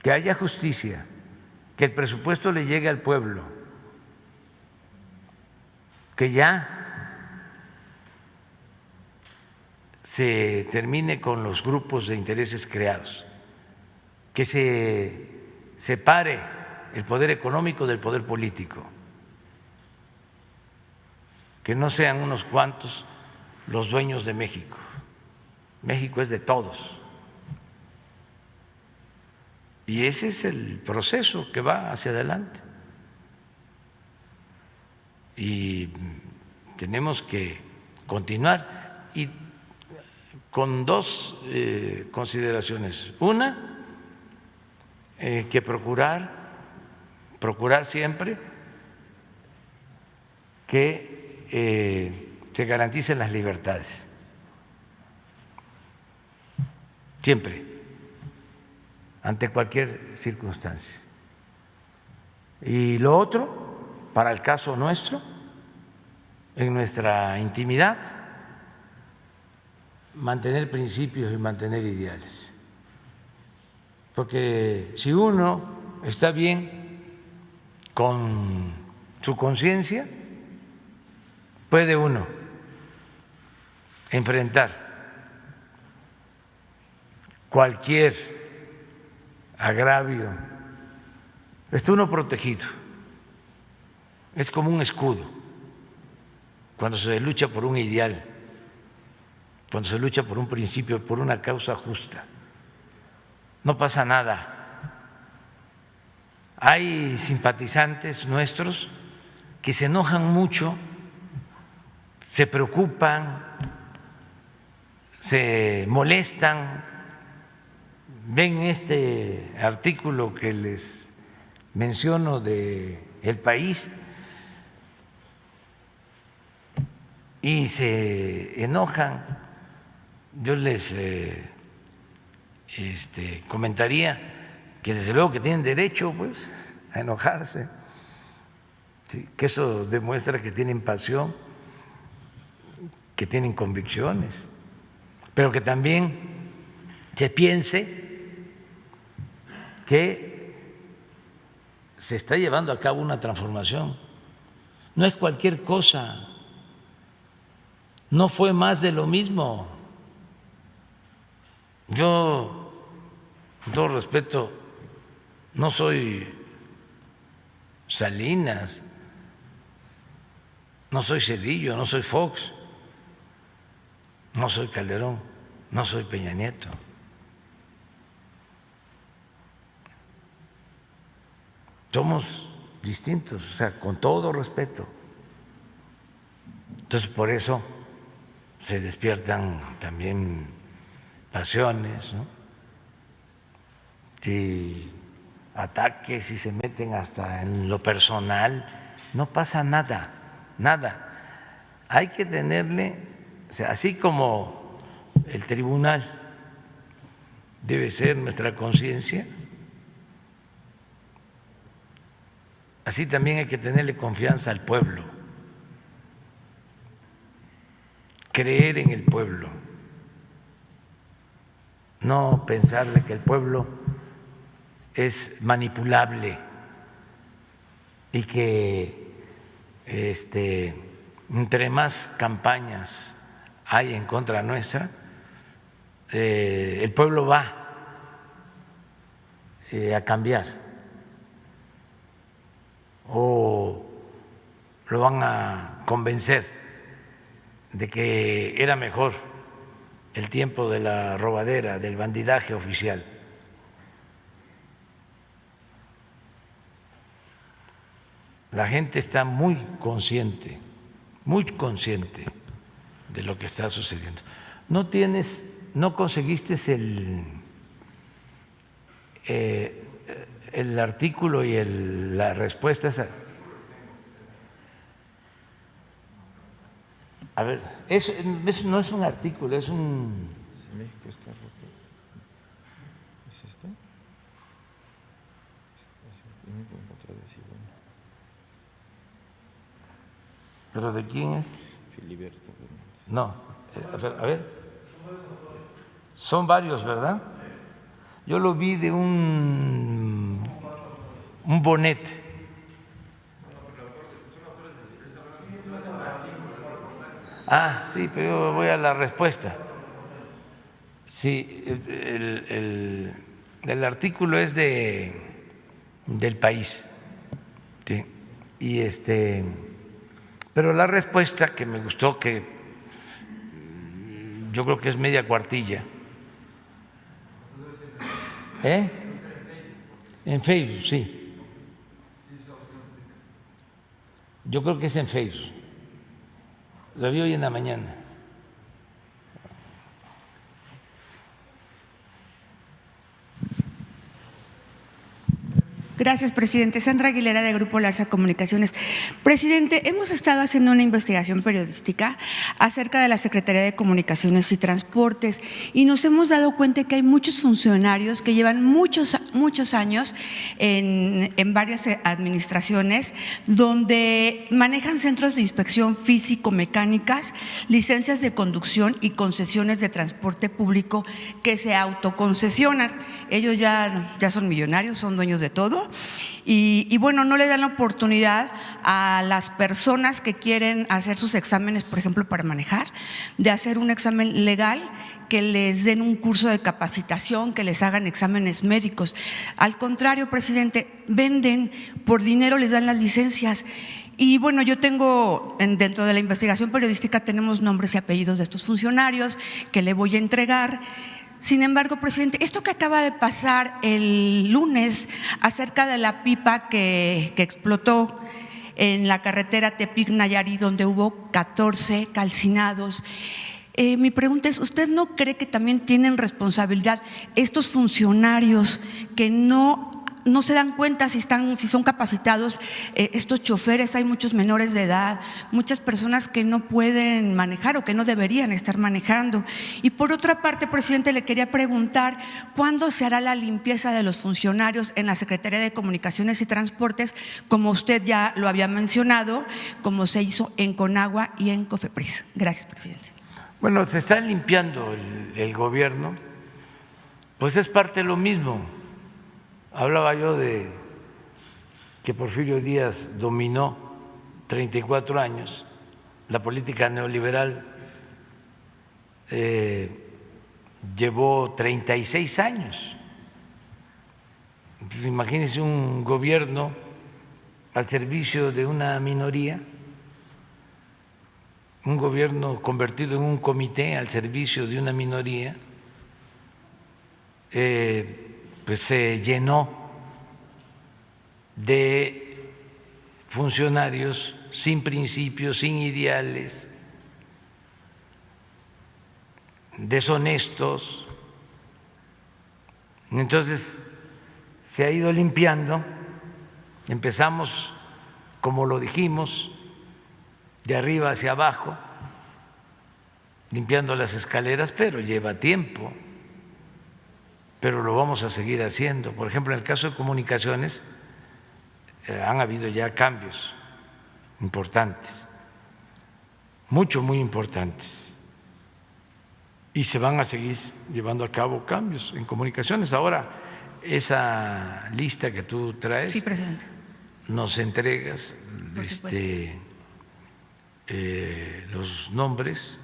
que haya justicia, que el presupuesto le llegue al pueblo, que ya se termine con los grupos de intereses creados, que se separe el poder económico del poder político, que no sean unos cuantos los dueños de México. México es de todos. Y ese es el proceso que va hacia adelante. Y tenemos que continuar y con dos consideraciones. Una, que procurar siempre que se garanticen las libertades, siempre, ante cualquier circunstancia. Y lo otro, para el caso nuestro, en nuestra intimidad, mantener principios y mantener ideales. Porque si uno está bien con su conciencia, puede uno enfrentar cualquier agravio. Está uno protegido. Es como un escudo cuando se lucha por un ideal, cuando se lucha por un principio, por una causa justa. No pasa nada. Hay simpatizantes nuestros que se enojan mucho, se preocupan, se molestan, ven este artículo que les menciono de El País y se enojan. Yo les comentaría que desde luego que tienen derecho pues a enojarse, ¿sí? Que eso demuestra que tienen pasión, que tienen convicciones, pero que también se piense que se está llevando a cabo una transformación. No es cualquier cosa, no fue más de lo mismo. Yo, con todo respeto, no soy Salinas, no soy Zedillo, no soy Fox, no soy Calderón, no soy Peña Nieto. Somos distintos, o sea, con todo respeto. Entonces, por eso se despiertan también pasiones, ¿no? Y ataques y se meten hasta en lo personal. No pasa nada, nada. Hay que tenerle, o sea, así como el tribunal debe ser nuestra conciencia, así también hay que tenerle confianza al pueblo, creer en el pueblo, no pensar de que el pueblo es manipulable y que entre más campañas hay en contra nuestra, el pueblo va a cambiar o lo van a convencer de que era mejor el tiempo de la robadera, del bandidaje oficial. La gente está muy consciente de lo que está sucediendo. No conseguiste el artículo y la respuesta esa. A ver, eso no es un artículo, es un… México está roto. ¿Es esto? México en contra de Cigüeña. ¿Pero de quién es? Filiberto Hernández. No, a ver. Son varios, ¿verdad? Yo lo vi de un Bonet. Ah, sí, pero yo voy a la respuesta. Sí, el artículo es del País. Sí, y pero la respuesta que me gustó, que yo creo que es media cuartilla. En Facebook, sí. Yo creo que es en Facebook. Lo vi hoy en la mañana. Gracias, presidente. Sandra Aguilera, de Grupo Larsa Comunicaciones. Presidente, hemos estado haciendo una investigación periodística acerca de la Secretaría de Comunicaciones y Transportes y nos hemos dado cuenta que hay muchos funcionarios que llevan muchos años en varias administraciones donde manejan centros de inspección físico-mecánicas, licencias de conducción y concesiones de transporte público que se autoconcesionan. Ellos ya son millonarios, son dueños de todo. Y bueno, no le dan la oportunidad a las personas que quieren hacer sus exámenes, por ejemplo, para manejar, de hacer un examen legal, que les den un curso de capacitación, que les hagan exámenes médicos. Al contrario, presidente, venden, por dinero les dan las licencias. Y bueno, yo tengo, dentro de la investigación periodística tenemos nombres y apellidos de estos funcionarios que le voy a entregar. Sin embargo, presidente, esto que acaba de pasar el lunes acerca de la pipa que explotó en la carretera Tepic-Nayarit, donde hubo 14 calcinados, mi pregunta es, ¿usted no cree que también tienen responsabilidad estos funcionarios que no se dan cuenta si son capacitados, estos choferes? Hay muchos menores de edad, muchas personas que no pueden manejar o que no deberían estar manejando. Y por otra parte, presidente, le quería preguntar, ¿cuándo se hará la limpieza de los funcionarios en la Secretaría de Comunicaciones y Transportes, como usted ya lo había mencionado, como se hizo en Conagua y en Cofepris? Gracias, presidente. Bueno, se está limpiando el gobierno, pues es parte de lo mismo. Hablaba yo de que Porfirio Díaz dominó 34 años la política neoliberal, llevó 36 años. Pues imagínense un gobierno al servicio de una minoría, un gobierno convertido en un comité al servicio de una minoría, pues se llenó de funcionarios sin principios, sin ideales, deshonestos. Entonces se ha ido limpiando. Empezamos, como lo dijimos, de arriba hacia abajo, limpiando las escaleras, pero lleva tiempo, pero lo vamos a seguir haciendo. Por ejemplo, en el caso de comunicaciones, han habido ya cambios importantes, muy importantes, y se van a seguir llevando a cabo cambios en comunicaciones. Ahora, esa lista que tú traes, sí, presidente, nos entregas los nombres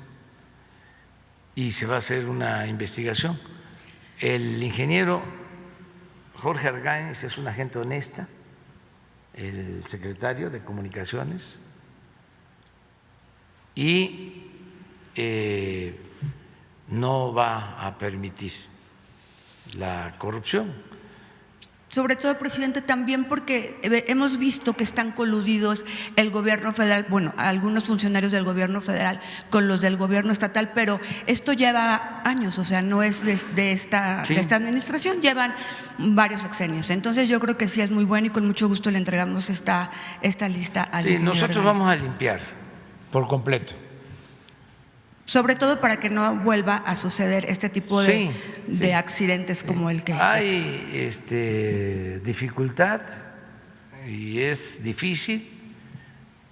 y se va a hacer una investigación. El ingeniero Jorge Argáñez es una gente honesta, el secretario de Comunicaciones, y no va a permitir la corrupción. Sobre todo, presidente, también porque hemos visto que están coludidos el gobierno federal, bueno, algunos funcionarios del gobierno federal con los del gobierno estatal, pero esto lleva años, o sea, no es de esta administración, llevan varios sexenios. Entonces yo creo que sí es muy bueno y con mucho gusto le entregamos esta lista al ingeniero Nosotros Argáñez. vamos a limpiar por completo. Sobre todo para que no vuelva a suceder este tipo de accidentes como el que… Hay dificultad y es difícil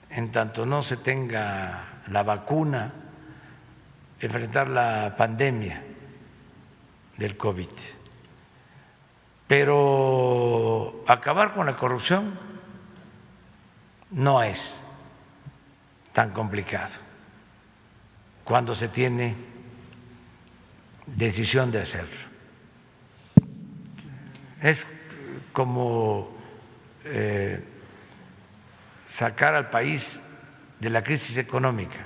en tanto no se tenga la vacuna, enfrentar la pandemia del COVID. Pero acabar con la corrupción no es tan complicado cuando se tiene decisión de hacerlo. Es como sacar al país de la crisis económica.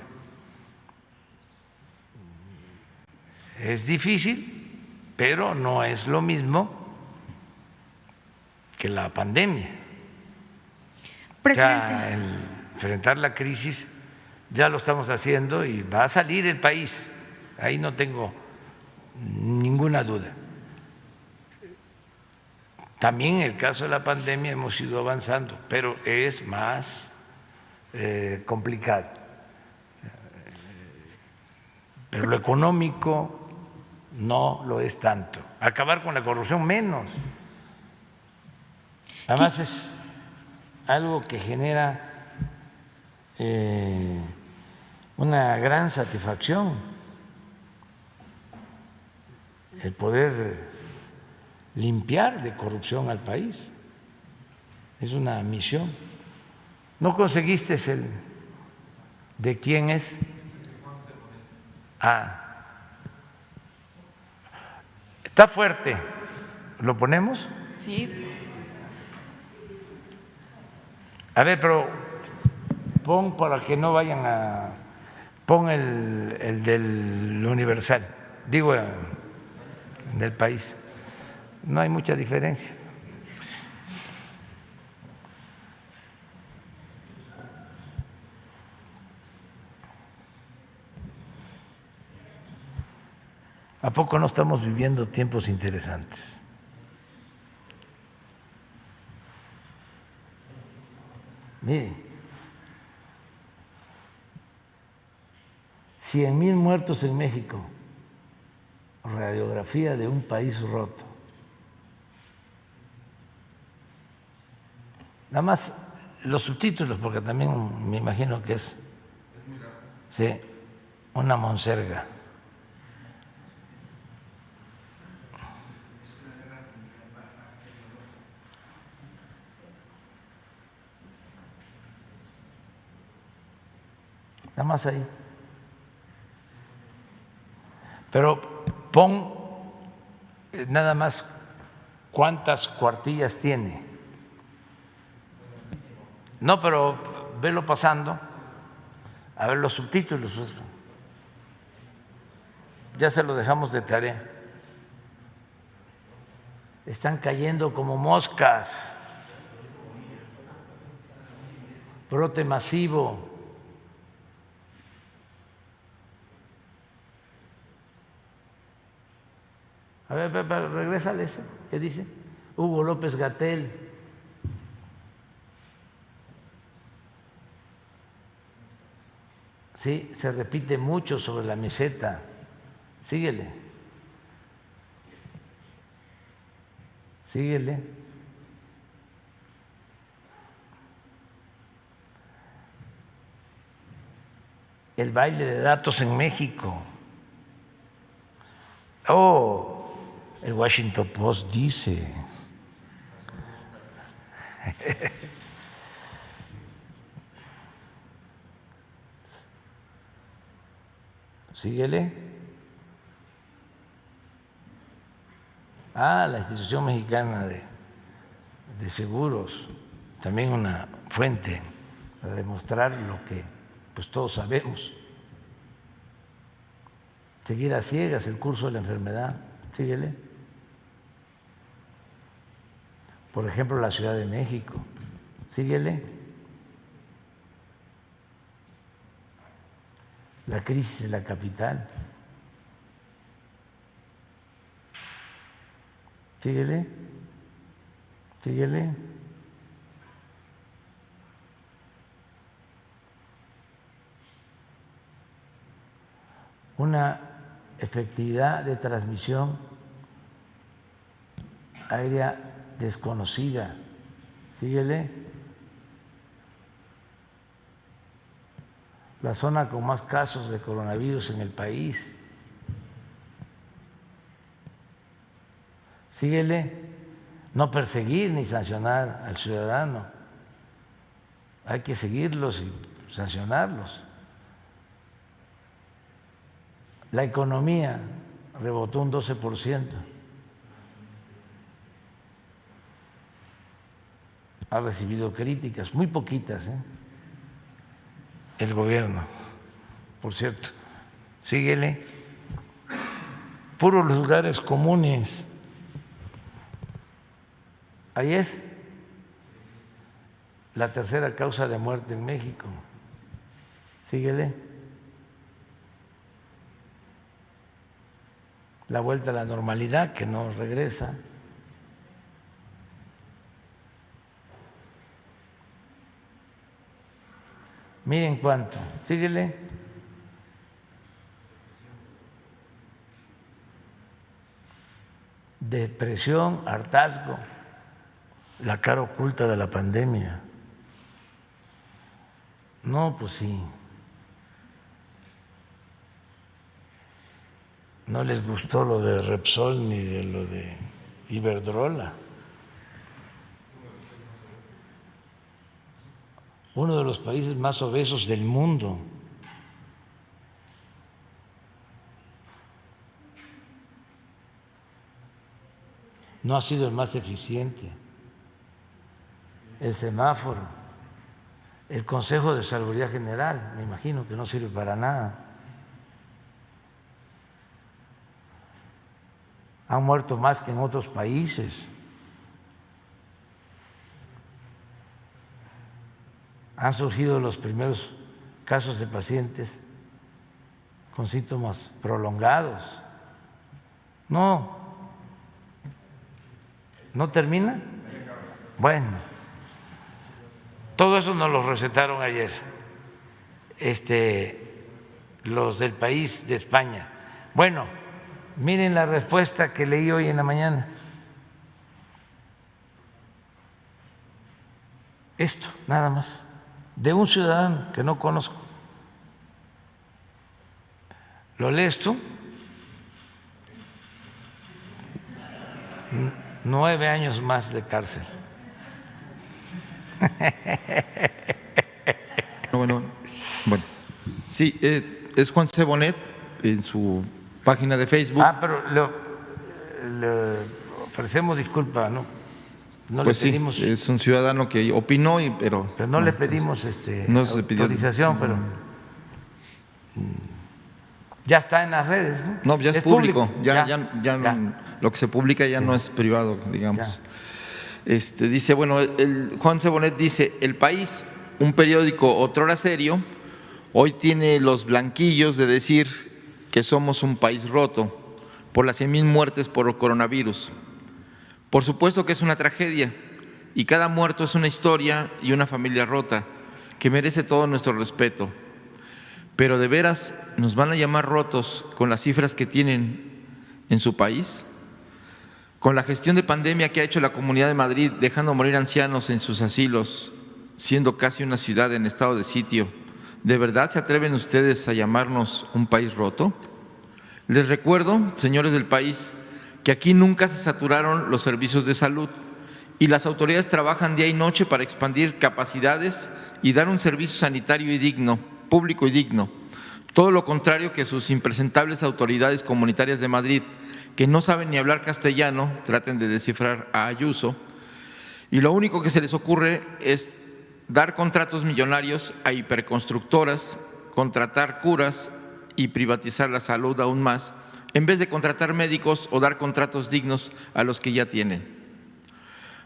Es difícil, pero no es lo mismo que la pandemia. Presidente. O sea, enfrentar la crisis ya lo estamos haciendo y va a salir el país, ahí no tengo ninguna duda. También en el caso de la pandemia hemos ido avanzando, pero es más complicado. Pero lo económico no lo es tanto. Acabar con la corrupción menos. Además es algo que genera una gran satisfacción, el poder limpiar de corrupción al país. Es una misión. ¿No conseguiste el de quién es? Está fuerte. ¿Lo ponemos? Sí. A ver, pero pon para que no vayan a... Pon el del Universal, digo, del País. No hay mucha diferencia. ¿A poco no estamos viviendo tiempos interesantes? Mire, 100,000 muertos en México, radiografía de un país roto. Nada más los subtítulos, porque también me imagino que es sí, una monserga. Nada más ahí. Pero pon nada más cuántas cuartillas tiene. No, pero velo pasando. A ver los subtítulos. Ya se lo dejamos de tarea. Están cayendo como moscas. Brote masivo. A ver, regrésale ese. ¿Qué dice? Hugo López-Gatell. Sí, se repite mucho sobre la meseta. Síguele. Síguele. El baile de datos en México. Oh, el Washington Post dice. Síguele. La Institución Mexicana de Seguros, también una fuente para demostrar lo que pues todos sabemos. Seguir a ciegas el curso de la enfermedad. Síguele. Por ejemplo, la Ciudad de México. Síguele. La crisis de la capital. Síguele. Síguele. Una efectividad de transmisión aérea desconocida. Síguele. La zona con más casos de coronavirus en el país. Síguele. No perseguir ni sancionar al ciudadano. Hay que seguirlos y sancionarlos. La economía rebotó un 12%. Ha recibido críticas, muy poquitas, el gobierno, por cierto. Síguele. Puros lugares comunes. Ahí es la tercera causa de muerte en México. Síguele. La vuelta a la normalidad que no regresa. Miren cuánto. Síguele. Depresión, hartazgo, la cara oculta de la pandemia. No, pues sí. No les gustó lo de Repsol ni de lo de Iberdrola. Uno de los países más obesos del mundo. No ha sido el más eficiente. El semáforo, el Consejo de Salubridad General, me imagino que no sirve para nada. Han muerto más que en otros países. Han surgido los primeros casos de pacientes con síntomas prolongados. ¿No termina? Bueno, todo eso nos lo recetaron ayer los del País de España. Bueno, miren la respuesta que leí hoy en la mañana. Esto, nada más, de un ciudadano que no conozco. ¿Lo lees tú? 9 años más de cárcel. Bueno, sí, es Juan C. Bonet en su página de Facebook. Pero le ofrecemos disculpa, ¿no? No pues le pedimos. Sí, es un ciudadano que opinó, pero no le pedimos no se pidió autorización, pero ya está en las redes, ¿no? No, ya es público. Ya. Lo que se publica ya no es privado, digamos. Dice, bueno, Juan C. Bonet dice: El País, un periódico otrora serio, hoy tiene los blanquillos de decir que somos un país roto por las 100,000 muertes por coronavirus. Por supuesto que es una tragedia y cada muerto es una historia y una familia rota que merece todo nuestro respeto. Pero ¿de veras nos van a llamar rotos con las cifras que tienen en su país? Con la gestión de pandemia que ha hecho la Comunidad de Madrid, dejando morir ancianos en sus asilos, siendo casi una ciudad en estado de sitio, ¿de verdad se atreven ustedes a llamarnos un país roto? Les recuerdo, señores del país, que aquí nunca se saturaron los servicios de salud y las autoridades trabajan día y noche para expandir capacidades y dar un servicio sanitario y digno, público y digno. Todo lo contrario que sus impresentables autoridades comunitarias de Madrid, que no saben ni hablar castellano, traten de descifrar a Ayuso, y lo único que se les ocurre es dar contratos millonarios a hiperconstructoras, contratar curas y privatizar la salud aún más, en vez de contratar médicos o dar contratos dignos a los que ya tienen.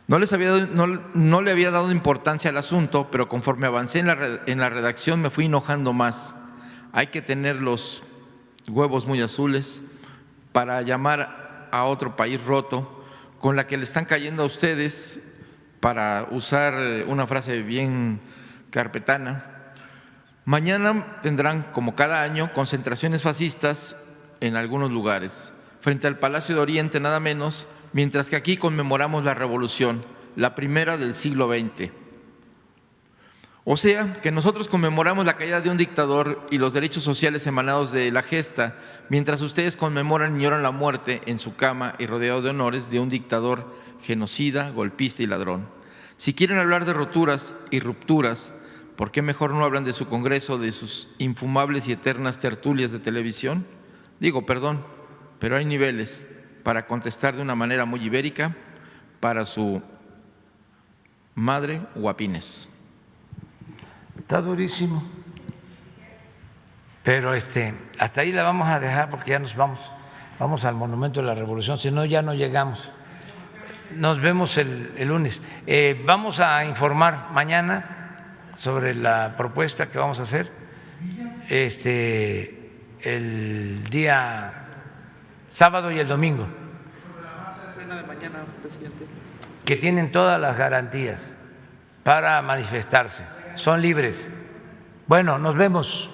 No le había dado importancia al asunto, pero conforme avancé en la redacción me fui enojando más. Hay que tener los huevos muy azules para llamar a otro país roto, con la que le están cayendo a ustedes, para usar una frase bien carpetana. Mañana tendrán, como cada año, concentraciones fascistas en algunos lugares, frente al Palacio de Oriente nada menos, mientras que aquí conmemoramos la revolución, la primera del siglo XX. O sea, que nosotros conmemoramos la caída de un dictador y los derechos sociales emanados de la gesta, mientras ustedes conmemoran y lloran la muerte en su cama y rodeado de honores de un dictador genocida, golpista y ladrón. Si quieren hablar de roturas y rupturas, ¿por qué mejor no hablan de su Congreso, de sus infumables y eternas tertulias de televisión? Digo, perdón, pero hay niveles para contestar de una manera muy ibérica para su madre Guapines. Está durísimo, pero hasta ahí la vamos a dejar porque ya nos vamos al Monumento de la Revolución, si no ya no llegamos. Nos vemos el lunes. Vamos a informar mañana sobre la propuesta que vamos a hacer el día sábado y el domingo, que tienen todas las garantías para manifestarse, son libres. Bueno, nos vemos.